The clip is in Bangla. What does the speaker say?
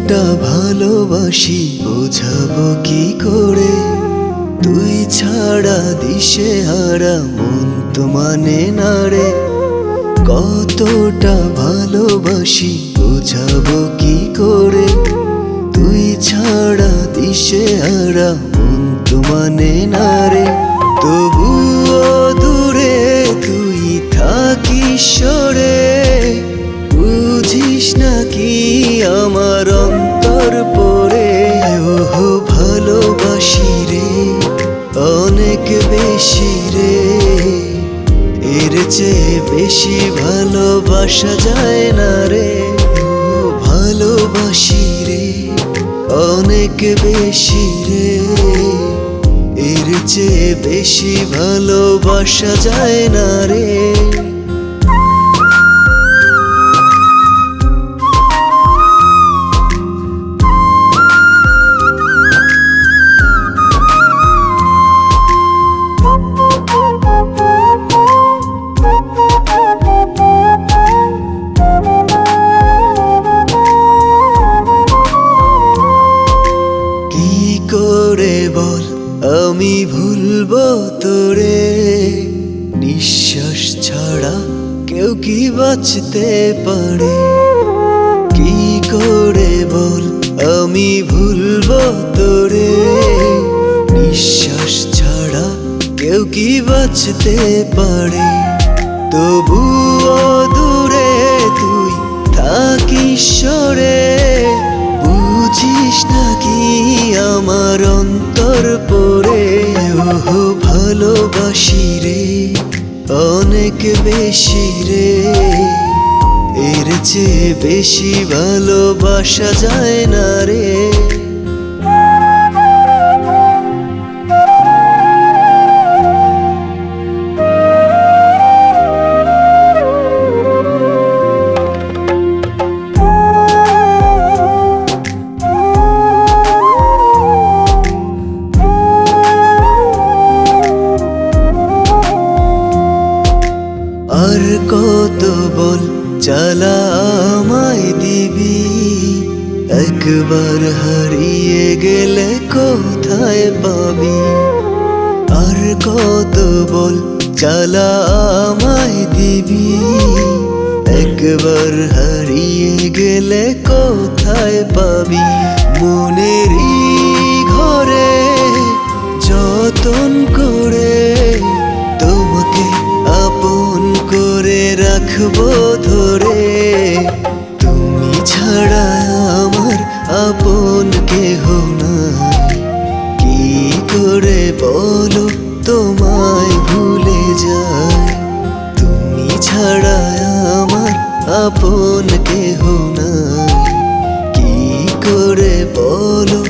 কতটা ভালোবাসি বোঝাবো কি করে, তুই ছাড়া দিশেহারা মন তো মানে না রে। কতটা ভালোবাসি বোঝাবো কি করে, তুই ছাড়া দিশেহারা মন তো মানে না রে। তবুও দূরে তুই থাকিস সরে, বুঝিস না কি আমার অন্তর পড়ে। ওহো ভালোবাসি রে অনেক বেশি রে, এর চেয়ে বেশি ভালোবাসা যায় না রে। ও ভালোবাসি রে অনেক বেশি রে, এর চেয়ে বেশি ভালোবাসা যায় না রে। করে বল আমি ভুলবো তোরে, নিঃশ্বাস ছাড়া কেউ কি বাঁচতে পারে। কি করে বল আমি ভুলবো তোরে, নিঃশ্বাস ছাড়া কেউ কি বাঁচতে পারে। তবুও দূরে তুই থাকিস সরে, বুঝিস না কি আমার অন্তর পড়ে। ওহো ভালোবাসি রে অনেক বেশি রে, এর চেয়ে বেশি ভালোবাসা যায় না রে। আর কত বল জ্বালা আমায় দিবি, একবার হারিয়ে গেলে কোথায় পাবি। আর কত বল জ্বালা আমায় দিবি, একবার হারিয়ে গেলে কোথায় পাবি। মনেরই ঘরে যতন করে তোমাকে আপন করে রাখবো ধরে। তুমি ছাড়া আমার আপন কেহ নাই, কি করে বলো তোমায় ভুলে যায়। তুমি ছাড়া আমার আপন কেহ নাই, কি করে বলো